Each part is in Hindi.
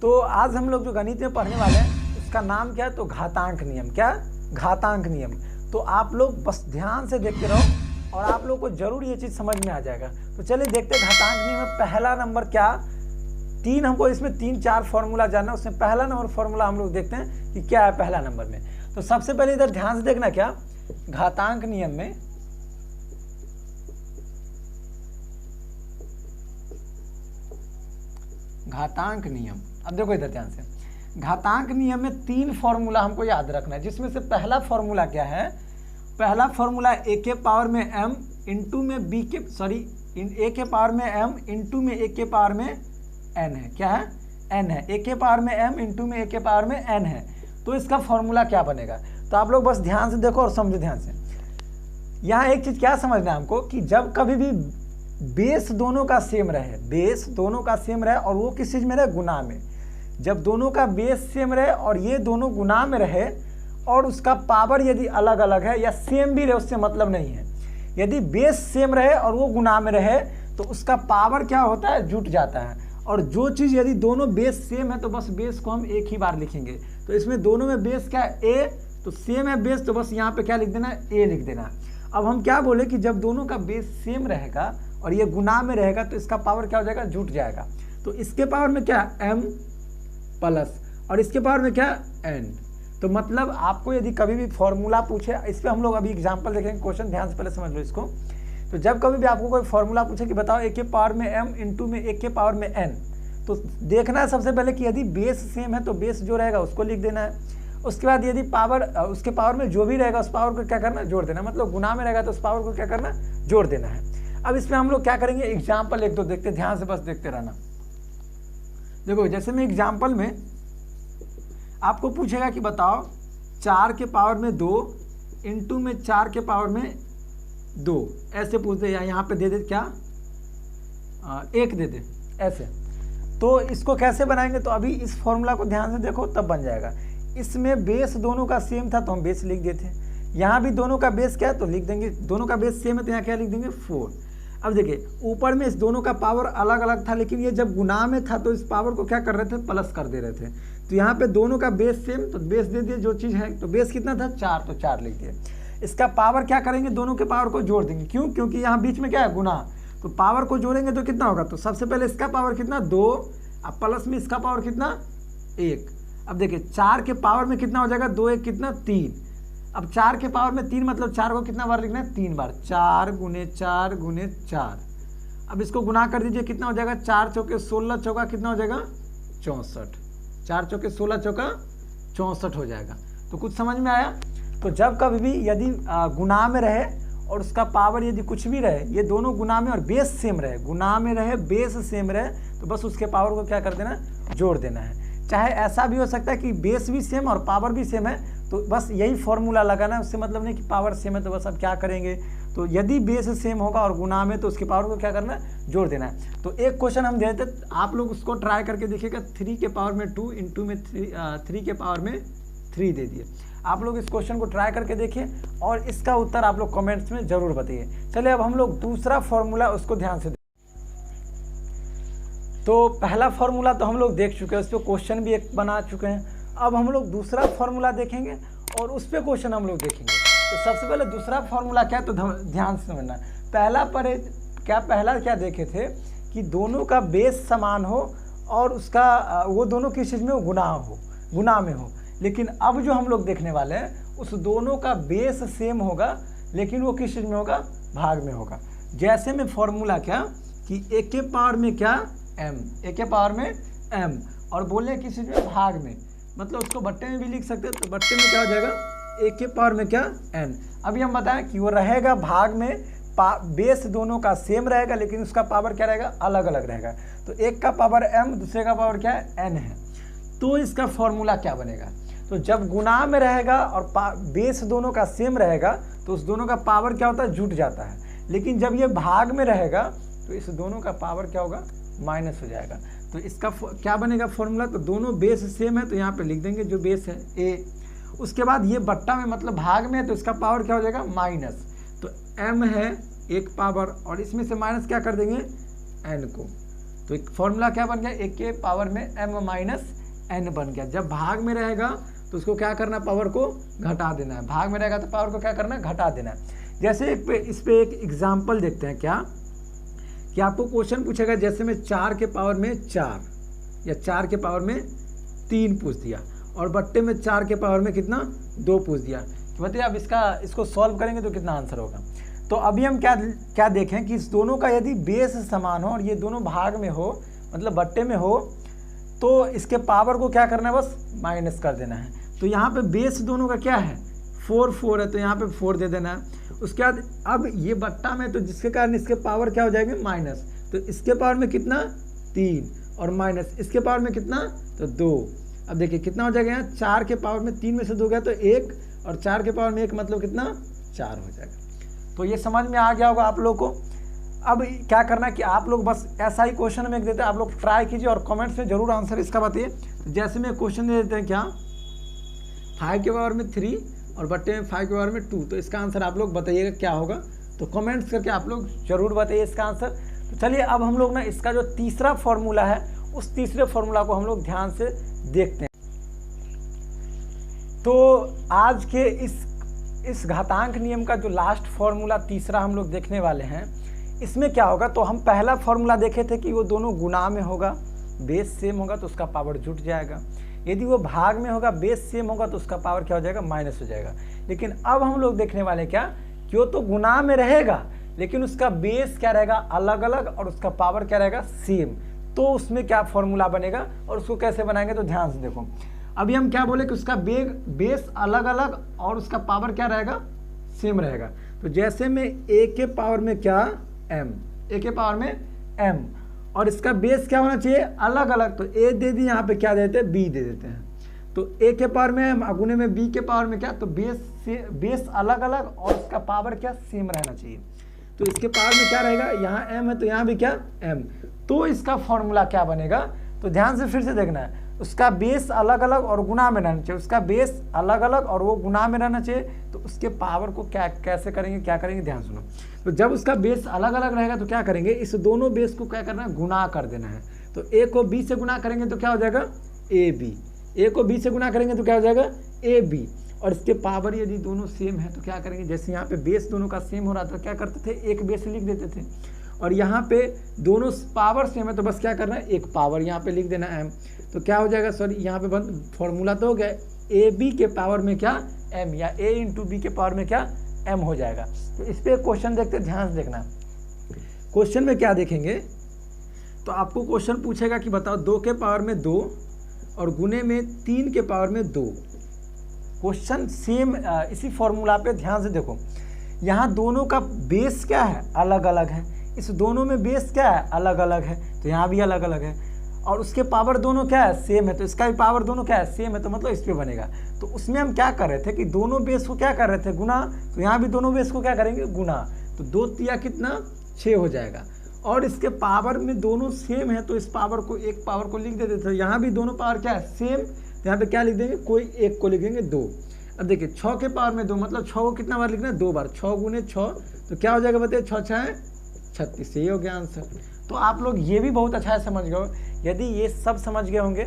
तो आज हम लोग जो गणित में पढ़ने वाले हैं उसका नाम क्या है, तो घातांक नियम। क्या? घातांक नियम। तो आप लोग बस ध्यान से देखते रहो और आप लोग को जरूर ये चीज़ समझ में आ जाएगा। तो चलिए देखते हैं घातांक नियम में पहला नंबर क्या, तीन हमको इसमें 3-4 फॉर्मूला जानना है। उसमें पहला नंबर फॉर्मूला हम लोग देखते हैं कि क्या है पहला नंबर में। तो सबसे पहले इधर ध्यान से देखना, क्या घातांक नियम में घातांक नियम, अब देखो इधर ध्यान से, घातांक नियम में 3 फॉर्मूला हमको याद रखना है, जिसमें से पहला फॉर्मूला क्या है, पहला फॉर्मूला a के पावर में m इंटू में b के a के पावर में m इंटू में a के पावर में n है। क्या है? n है। a के पावर में m इंटू में a के पावर में n है। तो इसका फॉर्मूला क्या बनेगा, तो आप लोग बस ध्यान से देखो और समझो ध्यान से। यहाँ एक चीज क्या समझना है हमको कि जब कभी भी बेस दोनों का सेम रहे, बेस दोनों का सेम रहे और वो किस चीज में रहे, गुना में। जब दोनों का बेस सेम रहे और ये दोनों गुना में रहे और उसका पावर यदि अलग अलग है या सेम भी रहे, उससे मतलब नहीं है। यदि बेस सेम रहे और वो गुना में रहे तो उसका पावर क्या होता है, जुट जाता है। और जो चीज़ यदि दोनों बेस सेम है तो बस बेस को हम एक ही बार लिखेंगे। तो इसमें दोनों में बेस क्या है, ए, तो सेम है बेस, तो बस यहाँ पे क्या लिख देना है, ए लिख देना है। अब हम क्या बोले कि जब दोनों का बेस सेम रहेगा और ये गुना में रहेगा तो इसका पावर क्या हो जाएगा, जुट जाएगा। तो इसके पावर में क्या, m प्लस, और इसके पावर में क्या, n। तो मतलब आपको यदि कभी भी फॉर्मूला पूछे, इस पर हम लोग अभी एग्जांपल देखेंगे, क्वेश्चन ध्यान से पहले समझ लो इसको। तो जब कभी भी आपको कोई फॉर्मूला पूछे कि बताओ a के पावर में m इंटू में a के पावर में n, तो देखना है सबसे पहले कि यदि बेस सेम है तो बेस जो रहेगा उसको लिख देना है। उसके बाद यदि पावर, उसके पावर में जो भी रहेगा उस पावर को क्या करना, जोड़ देना। मतलब गुना में रहेगा तो उस पावर को क्या करना, जोड़ देना है। अब इसमें हम लोग क्या करेंगे, एग्जाम्पल एक दो देखते, ध्यान से बस देखते रहना। देखो जैसे मैं एग्जाम्पल में आपको पूछेगा कि बताओ 4 के पावर में 2 इंटू में 4 के पावर में 2, ऐसे पूछ दे, या यहाँ पे दे दे क्या, 1 दे दे, ऐसे। तो इसको कैसे बनाएंगे, तो अभी इस फॉर्मूला को ध्यान से देखो तब बन जाएगा। इसमें बेस दोनों का सेम था तो हम बेस लिख देते, यहाँ भी दोनों का बेस क्या है तो लिख देंगे, दोनों का बेस सेम है तो यहाँ क्या लिख देंगे, 4। अब देखिए ऊपर में इस दोनों का पावर अलग अलग था, लेकिन ये जब गुना में था तो इस पावर को क्या कर रहे थे, प्लस कर दे रहे थे। तो यहाँ पे दोनों का बेस सेम, तो बेस दे दिए जो चीज़ है, तो बेस कितना था, 4, तो 4 लिख दिए। इसका पावर क्या करेंगे, दोनों के पावर को जोड़ देंगे। क्यों? क्योंकि यहाँ बीच में क्या है, गुना, तो पावर को जोड़ेंगे तो कितना होगा, तो सबसे पहले इसका पावर कितना, 2, अब प्लस में इसका पावर कितना, 1। अब देखिए 4 के पावर में कितना हो जाएगा, 2 1 कितना, 3। अब 4 के पावर में 3, मतलब 4 को कितना बार लिखना है, 3 बार, 4 गुने 4 गुने 4। अब इसको गुना कर दीजिए, कितना हो जाएगा, 4 चौके 16 चौका कितना हो जाएगा, 64। 4 चौके 16 चौका 64 हो जाएगा। तो कुछ समझ में आया। तो जब कभी भी यदि गुना में रहे और उसका पावर यदि कुछ भी रहे, ये दोनों गुना में और बेस सेम रहे, गुना में रहे बेस सेम रहे, तो बस उसके पावर को क्या कर देना, जोड़ देना है। चाहे ऐसा भी हो सकता है कि बेस भी सेम और पावर भी सेम है, तो बस यही फॉर्मूला लगाना है। उससे मतलब नहीं कि पावर सेम है तो बस अब क्या करेंगे, तो यदि बेस सेम होगा और गुना में तो उसके पावर को क्या करना है, जोड़ देना है। तो एक क्वेश्चन हम दे देते, आप लोग उसको ट्राई करके देखिएगा। 3 के पावर में 2 इंटू में 3 के पावर में 3 दे दिए। आप लोग इस क्वेश्चन को ट्राई करके देखिए और इसका उत्तर आप लोग कमेंट्स में जरूर बताइए। चलिए अब हम लोग दूसरा फॉर्मूला उसको ध्यान से। तो पहला फॉर्मूला तो हम लोग देख चुके हैं, उस पर क्वेश्चन भी एक बना चुके हैं। अब हम लोग दूसरा फॉर्मूला देखेंगे और उस पर क्वेश्चन हम लोग देखेंगे। तो सबसे पहले दूसरा फॉर्मूला क्या है, तो ध्यान से समझना। पहला क्या देखे थे कि दोनों का बेस समान हो और उसका वो दोनों किस चीज़ में हो, गुना में हो। लेकिन अब जो हम लोग देखने वाले हैं उस दोनों का बेस सेम होगा, लेकिन वो किस चीज़ में होगा, भाग में होगा। जैसे में फॉर्मूला क्या कि a के पावर में क्या, m, a के पावर में m, और बोले किस चीज़ में, भाग में, मतलब उसको बट्टे में भी लिख सकते हैं। तो बट्टे में क्या हो जाएगा, a के पावर में क्या, n। अभी हम बताएं कि वो रहेगा भाग में, बेस दोनों का सेम रहेगा लेकिन उसका पावर क्या रहेगा, अलग अलग रहेगा। तो एक का पावर m, दूसरे का पावर क्या है, n है। तो इसका फॉर्मूला क्या बनेगा, तो जब गुना में रहेगा और बेस दोनों का सेम रहेगा तो उस दोनों का पावर क्या होता है, जुट जाता है। लेकिन जब ये भाग में रहेगा तो इस दोनों का पावर क्या होगा, माइनस हो जाएगा। तो इसका क्या बनेगा फॉर्मूला, तो दोनों बेस सेम है तो यहाँ पे लिख देंगे जो बेस है a। उसके बाद ये बट्टा में मतलब भाग में है तो इसका पावर क्या हो जाएगा, माइनस। तो m है एक पावर और इसमें से माइनस क्या कर देंगे, n को। तो एक फॉर्मूला क्या बन गया, ए के पावर में m माइनस n बन गया। जब भाग में रहेगा तो उसको क्या करना, पावर को घटा देना है, भाग में रहेगा तो पावर को क्या करना है, घटा देना है। जैसे इस पे एक एग्जाम्पल देखते हैं, क्या कि आपको क्वेश्चन पूछेगा जैसे में 4 के पावर में 4 या 4 के पावर में 3 पूछ दिया और बट्टे में 4 के पावर में कितना 2 पूछ दिया, तो बताइए अब इसको सॉल्व करेंगे तो कितना आंसर होगा। तो अभी हम क्या देखें कि इस दोनों का यदि बेस समान हो और ये दोनों भाग में हो, मतलब बट्टे में हो, तो इसके पावर को क्या करना है, बस माइनस कर देना है। तो यहाँ पे बेस दोनों का क्या है, 4 है, तो यहाँ पे 4 दे देना है। उसके बाद अब ये बट्टा में, तो जिसके कारण इसके पावर क्या हो जाएंगे, माइनस। तो इसके पावर में कितना 3 और माइनस इसके पावर में कितना, तो 2। अब देखिए कितना हो जाएगा, यहाँ 4 के पावर में 3 में से 2 गया तो 1 और 4 के पावर में 1 मतलब कितना 4 हो जाएगा। तो ये समझ में आ गया होगा आप लोग को। अब क्या करना है कि आप लोग बस ऐसा ही क्वेश्चन में देते हैं, आप लोग ट्राई कीजिए और कमेंट्स में जरूर आंसर इसका बताइए। तो जैसे में क्वेश्चन दे देते हैं क्या, 5 के पावर में 3 और बट्टे में 5 के पावर में 2, तो इसका आंसर आप लोग बताइएगा क्या होगा। तो कमेंट्स करके आप लोग जरूर बताइए इसका आंसर। तो चलिए अब हम लोग ना इसका जो तीसरा फॉर्मूला है, उस तीसरे फॉर्मूला को हम लोग ध्यान से देखते हैं। तो आज के इस घातांक नियम का जो लास्ट फॉर्मूला तीसरा हम लोग देखने वाले हैं, इसमें क्या होगा, तो हम पहला फॉर्मूला देखे थे कि वो दोनों गुना में होगा, बेस सेम होगा तो उसका पावर जुट जाएगा। यदि वो भाग में होगा, बेस सेम होगा तो उसका पावर क्या हो जाएगा, माइनस हो जाएगा। लेकिन अब हम लोग देखने वाले क्या, कि वो तो गुना में रहेगा लेकिन उसका बेस क्या रहेगा, अलग अलग, और उसका पावर क्या रहेगा, सेम। तो उसमें क्या फॉर्मूला बनेगा और उसको कैसे बनाएंगे, तो ध्यान से देखो। अभी हम क्या बोले कि उसका बेस अलग अलग और उसका पावर क्या रहेगा, सेम रहेगा। तो जैसे में a के पावर में क्या m, a के पावर में m, और इसका बेस क्या होना चाहिए, अलग अलग। तो a दे दी, यहाँ पे क्या देते हैं, b दे देते हैं। तो a के पावर में m अगुने में b के पावर में क्या, तो बेस अलग अलग और उसका पावर क्या, सेम रहना चाहिए। तो इसके पावर में क्या रहेगा, यहाँ m है तो यहाँ भी क्या m। तो इसका फॉर्मूला क्या बनेगा, तो ध्यान से फिर से देखना है, उसका बेस अलग अलग और गुना में रहना चाहिए, उसका बेस अलग अलग और वो गुना में रहना चाहिए। तो उसके पावर को कैसे करेंगे, क्या करेंगे, ध्यान सुनो। तो जब उसका बेस अलग अलग रहेगा तो क्या करेंगे, इस दोनों बेस को क्या करना है, गुना कर देना है। तो a को b से गुना करेंगे तो क्या हो जाएगा, ab। a को b से गुना करेंगे तो क्या हो जाएगा, ab। और इसके पावर यदि दोनों सेम है तो क्या करेंगे, जैसे यहाँ पे बेस दोनों का सेम हो रहा था, क्या करते थे, एक बेस लिख देते थे। और यहाँ पे दोनों पावर सेम है तो बस क्या करना है, एक पावर यहाँ पे लिख देना m। तो क्या हो जाएगा, सॉरी यहाँ पे बंद फॉर्मूला तो हो गया, ए बी के पावर में क्या m, या a इंटू बी के पावर में क्या m हो जाएगा। तो इस पर क्वेश्चन देखते, ध्यान से देखना। क्वेश्चन में क्या देखेंगे, तो आपको क्वेश्चन पूछेगा कि बताओ 2 के पावर में 2 और गुने में 3 के पावर में 2। क्वेश्चन सेम इसी फॉर्मूला पे ध्यान से देखो। यहाँ दोनों का बेस क्या है, अलग अलग है, इस दोनों में बेस क्या है, अलग अलग है, तो यहाँ भी अलग अलग है। और उसके पावर दोनों क्या है, सेम है, तो इसका भी पावर दोनों क्या है, सेम है, तो मतलब इस पे बनेगा। तो उसमें हम क्या कर रहे थे कि दोनों बेस को क्या कर रहे थे, गुना। तो यहाँ भी दोनों बेस को क्या करेंगे, गुना। तो 2 तिया कितना 6 हो जाएगा। और इसके पावर में दोनों सेम है तो इस पावर को, एक पावर को लिख देते थे। यहाँ भी दोनों पावर क्या है, सेम, तो यहाँ पे क्या लिख देंगे, कोई एक को लिख देंगे 2। अब देखिए 6 के पावर में 2 मतलब 6 को कितना बार लिखना है, 2 बार। 6 गुने 6 तो क्या हो जाएगा, बताइए, 6 6 36। यही हो गया आंसर। तो आप लोग ये भी बहुत अच्छा है समझ गए हो। यदि ये सब समझ गए होंगे,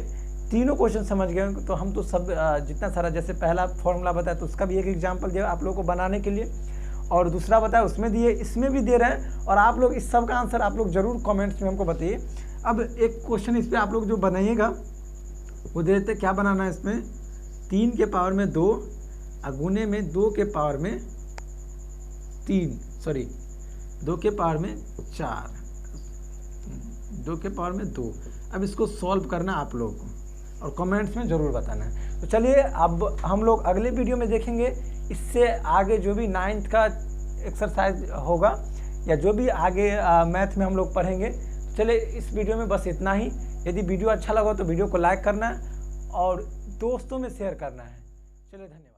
तीनों क्वेश्चन समझ गए होंगे, तो हम तो सब जितना सारा, जैसे पहला फॉर्मूला बताया तो उसका भी एक एग्जाम्पल दिया आप लोगों को बनाने के लिए, और दूसरा बताया उसमें दिए, इसमें भी दे रहे हैं। और आप लोग इस सब का आंसर आप लोग जरूर कमेंट्स में हमको बताइए। अब एक क्वेश्चन इस पर आप लोग जो बनाइएगा वो दे देते, क्या बनाना है इसमें, 3 के पावर में 2 अगुने में 2 के पावर में 3, सॉरी 2 के पावर में 4, 2 के पावर में 2। अब इसको सॉल्व करना आप लोगों को और कमेंट्स में ज़रूर बताना है। तो चलिए अब हम लोग अगले वीडियो में देखेंगे इससे आगे जो भी 9th का एक्सरसाइज होगा या जो भी आगे मैथ में हम लोग पढ़ेंगे। चलिए इस वीडियो में बस इतना ही। यदि वीडियो अच्छा लगा तो वीडियो को लाइक करना है और दोस्तों में शेयर करना है। चलिए धन्यवाद।